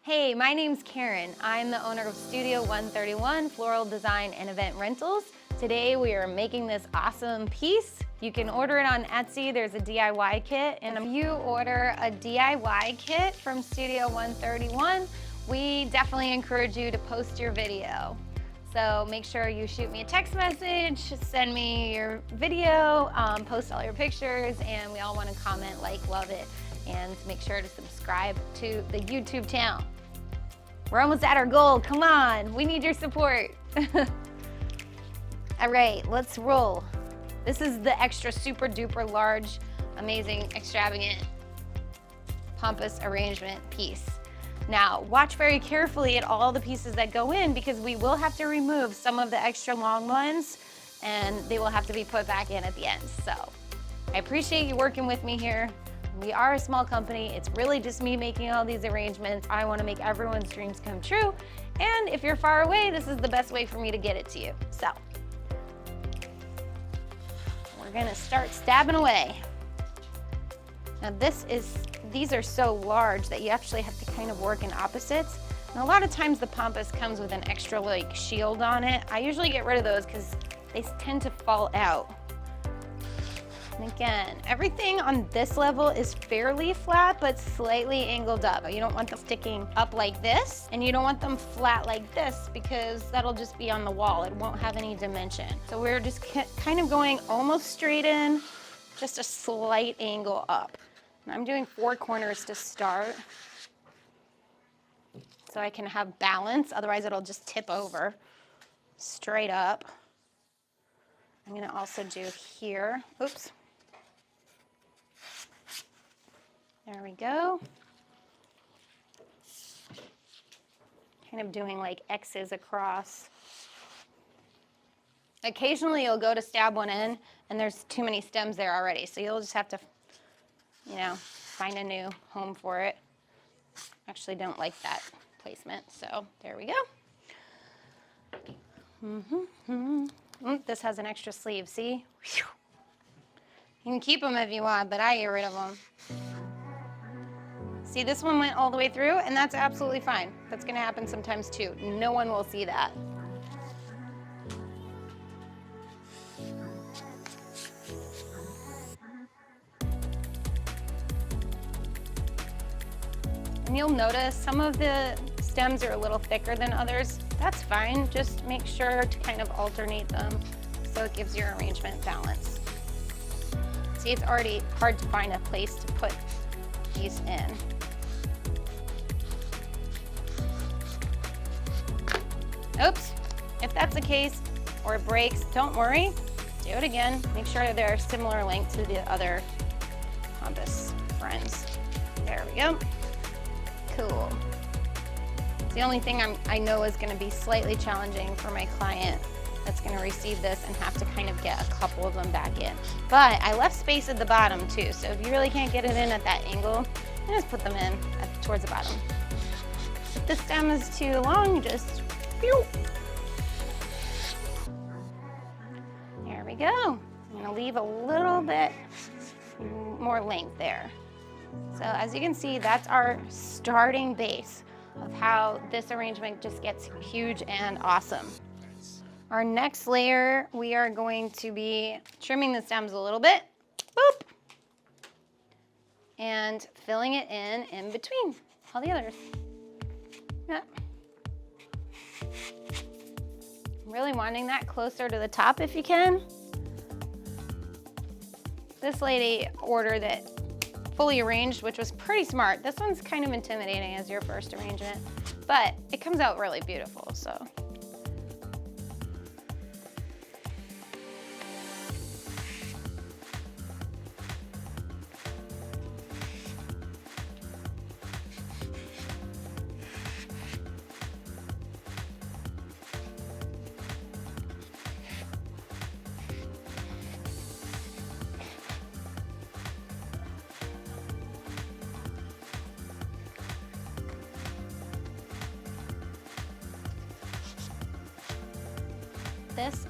Hey, my name's Karen. I'm the owner of Studio 131 Floral Design and Event Rentals. Today we are making this awesome piece. You can order it on Etsy. There's a DIY kit. And if you order a DIY kit from Studio 131, we definitely encourage you to post your video. So make sure you shoot me a text message, send me your video, post all your pictures, and we all want to comment, like, love it, and make sure to subscribe to the YouTube channel. We're almost at our goal. Come on, we need your support. All right, let's roll. This is the extra super duper large, amazing, extravagant Pampas arrangement piece. Now, watch very carefully at all the pieces that go in because we will have to remove some of the extra long ones and they will have to be put back in at the end. So I appreciate you working with me here. We are a small company. It's really just me making all these arrangements. I want to make everyone's dreams come true. And if you're far away, this is the best way for me to get it to you. So we're gonna start stabbing away. Now these are so large that you actually have to kind of work in opposites. And a lot of times the Pampas comes with an extra like shield on it. I usually get rid of those because they tend to fall out. And again, everything on this level is fairly flat, but slightly angled up. You don't want them sticking up like this, and you don't want them flat like this because that'll just be on the wall. It won't have any dimension. So we're just kind of going almost straight in, just a slight angle up. And I'm doing 4 corners to start so I can have balance, otherwise it'll just tip over straight up. I'm gonna also do here, oops. There we go. Kind of doing like X's across. Occasionally you'll go to stab one in and there's too many stems there already, so you'll just have to, find a new home for it. Actually don't like that placement, so there we go. This has an extra sleeve, see? Whew. You can keep them if you want, but I get rid of them. See, this one went all the way through, and that's absolutely fine. That's gonna happen sometimes too. No one will see that. And you'll notice some of the stems are a little thicker than others. That's fine, just make sure to kind of alternate them so it gives your arrangement balance. See, it's already hard to find a place to put these in. Oops, if that's the case, or it breaks, don't worry, do it again. Make sure they're similar length to the other Pampas friends. There we go. Cool. It's the only thing I know is gonna be slightly challenging for my client that's gonna receive this and have to kind of get a couple of them back in. But I left space at the bottom too, so if you really can't get it in at that angle, just put them in towards the bottom. If the stem is too long, just pew. There we go. I'm gonna leave a little bit more length there. So as you can see, that's our starting base of how this arrangement just gets huge and awesome. Our next layer, we are going to be trimming the stems a little bit, boop, and filling it in between all the others. Yeah. Really wanting that closer to the top if you can. This lady ordered it fully arranged, which was pretty smart. This one's kind of intimidating as your first arrangement, but it comes out really beautiful, so. This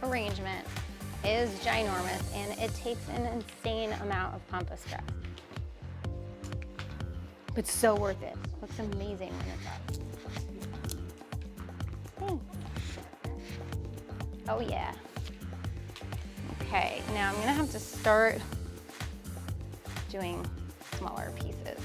arrangement is ginormous and it takes an insane amount of Pampas stress. It's so worth it. Looks amazing when it's up. Thanks. Oh yeah. Okay, now I'm gonna have to start doing smaller pieces.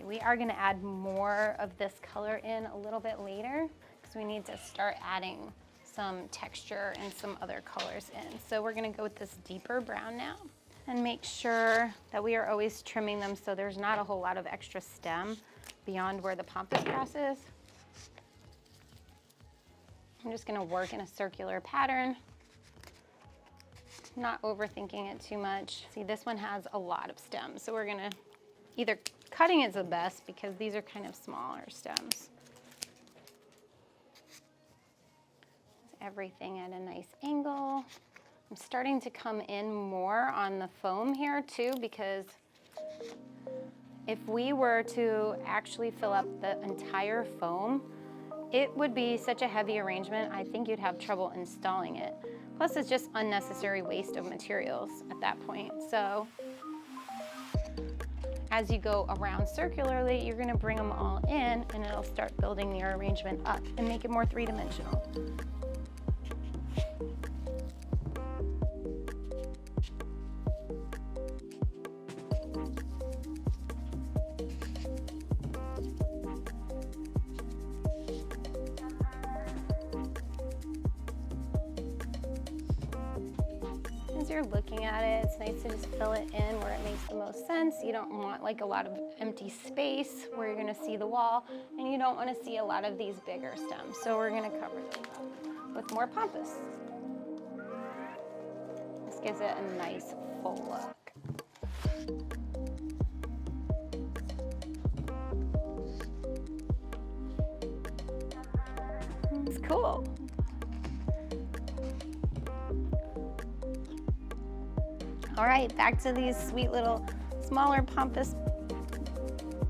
We are going to add more of this color in a little bit later because we need to start adding some texture and some other colors in. So we're going to go with this deeper brown now and make sure that we are always trimming them so there's not a whole lot of extra stem beyond where the pampas grass is. I'm just going to work in a circular pattern, not overthinking it too much. See, this one has a lot of stems, so we're going to either cutting is the best because these are kind of smaller stems. Everything at a nice angle. I'm starting to come in more on the foam here too, because if we were to actually fill up the entire foam, it would be such a heavy arrangement. I think you'd have trouble installing it. Plus it's just unnecessary waste of materials at that point. So as you go around circularly, you're gonna bring them all in and it'll start building your arrangement up and make it more three-dimensional. As you're looking at it, it's nice to just fill it in where it makes the most sense. You don't want like a lot of empty space where you're gonna see the wall, and you don't wanna see a lot of these bigger stems. So we're gonna cover them up with more pampas. This gives it a nice full look. It's cool. All right, back to these sweet little smaller pampas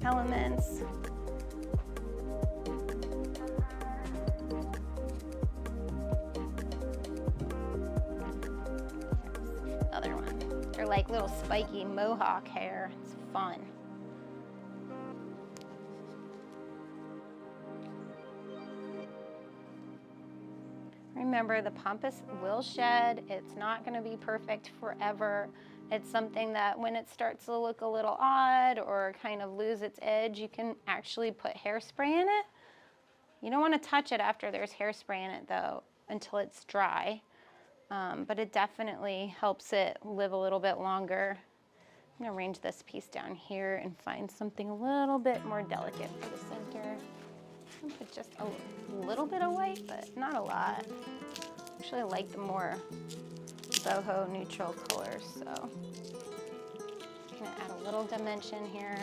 elements. Another one. They're like little spiky mohawk hair. It's fun. Remember, the pampas will shed. It's not going to be perfect forever. It's something that when it starts to look a little odd or kind of lose its edge, you can actually put hairspray in it. You don't want to touch it after there's hairspray in it though, until it's dry. But it definitely helps it live a little bit longer. I'm going to arrange this piece down here and find something a little bit more delicate for the center. I'll put just a little bit of white, but not a lot. Actually, I like the more boho neutral colors, so I'm gonna add a little dimension here.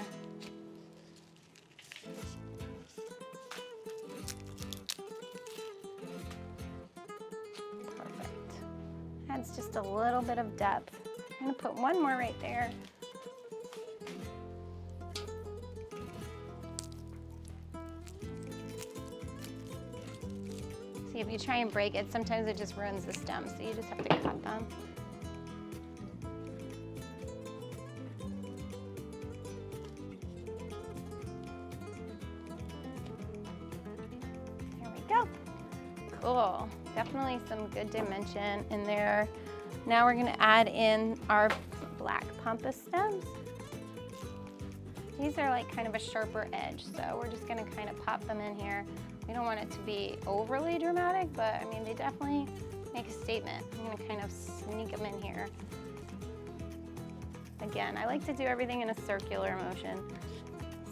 Perfect. Adds just a little bit of depth. I'm gonna put one more right there. See, if you try and break it, sometimes it just ruins the stem, so you just have to cut them. There we go. Cool. Definitely some good dimension in there. Now we're gonna add in our black pampas stems. These are like kind of a sharper edge, so we're just gonna kind of pop them in here. We don't want it to be overly dramatic, but I mean, they definitely make a statement. I'm gonna kind of sneak them in here. Again, I like to do everything in a circular motion.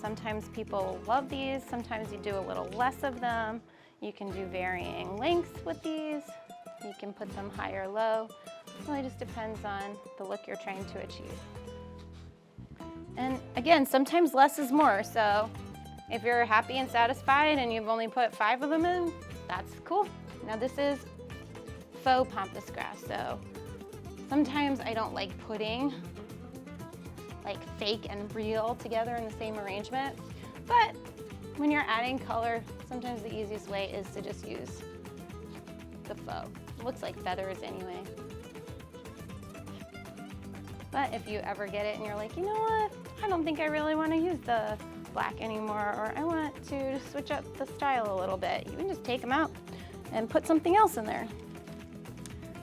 Sometimes people love these, sometimes you do a little less of them. You can do varying lengths with these. You can put them high or low. It really just depends on the look you're trying to achieve. And again, sometimes less is more. So if you're happy and satisfied and you've only put 5 of them in, that's cool. Now this is faux pampas grass. So sometimes I don't like putting like fake and real together in the same arrangement. But when you're adding color, sometimes the easiest way is to just use the faux. It looks like feathers anyway. But if you ever get it and you're like, you know what, I don't think I really want to use the black anymore, or I want to switch up the style a little bit, you can just take them out and put something else in there.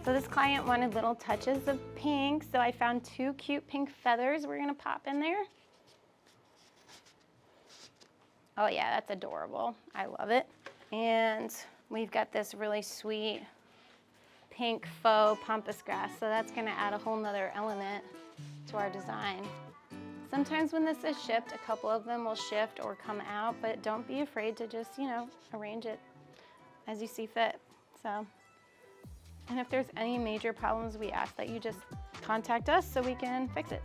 So this client wanted little touches of pink, so I found 2 cute pink feathers we're gonna pop in there. Oh yeah, that's adorable. I love it. And we've got this really sweet pink faux pampas grass, so that's gonna add a whole nother element to our design. Sometimes when this is shipped, a couple of them will shift or come out, but don't be afraid to just, you know, arrange it as you see fit. So, and if there's any major problems, we ask that you just contact us so we can fix it.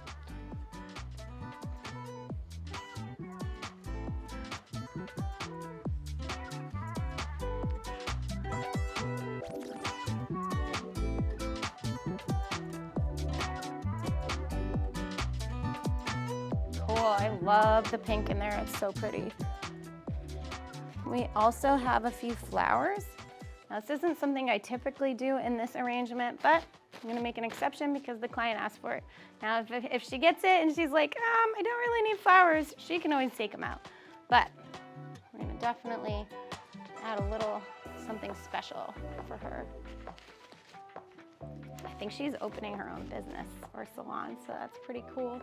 Cool, I love the pink in there, it's so pretty. We also have a few flowers. Now this isn't something I typically do in this arrangement, but I'm gonna make an exception because the client asked for it. Now if she gets it and she's like, I don't really need flowers, she can always take them out. But we're gonna definitely add a little something special for her. I think she's opening her own business or salon, so that's pretty cool.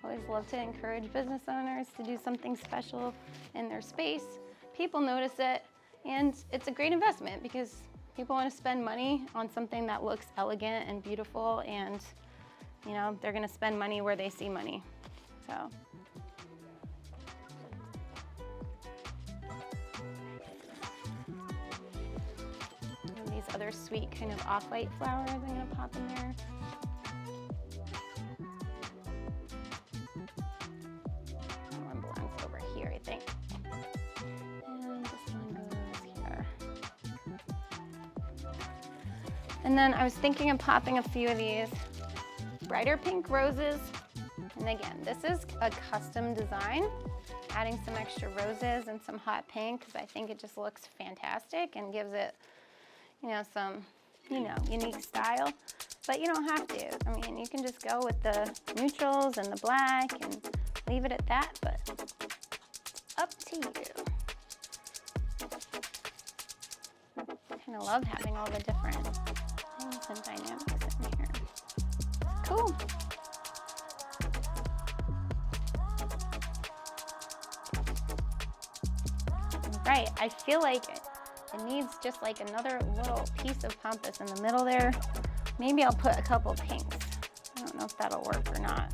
Always love to encourage business owners to do something special in their space. People notice it, and it's a great investment because people want to spend money on something that looks elegant and beautiful, and you know, they're going to spend money where they see money. So and these other sweet kind of off-white flowers I'm going to pop in there. That one belongs over here, I think. And then I was thinking of popping a few of these brighter pink roses. And again, this is a custom design, adding some extra roses and some hot pink because I think it just looks fantastic and gives it, you know, some, you know, unique style. But you don't have to. I mean, you can just go with the neutrals and the black and leave it at that, but it's up to you. I kind of love having all the different and dynamics in here. Cool. Right, I feel like it needs just like another little piece of pampas in the middle there. Maybe I'll put a couple pinks. I don't know if that'll work or not.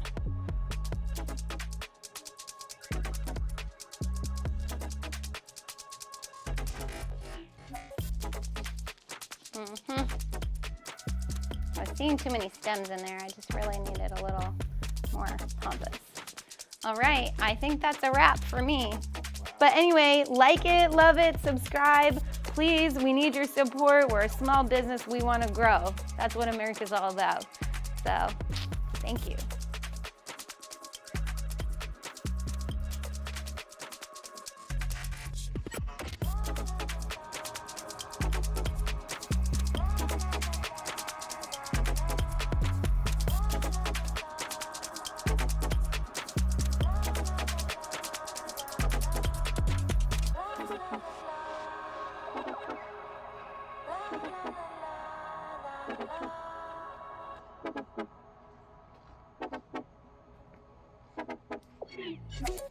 I was seeing too many stems in there. I just really needed a little more pampas. All right, I think that's a wrap for me. But anyway, like it, love it, subscribe. Please, we need your support. We're a small business. We want to grow. That's what America's all about. So, thank you. Thank you.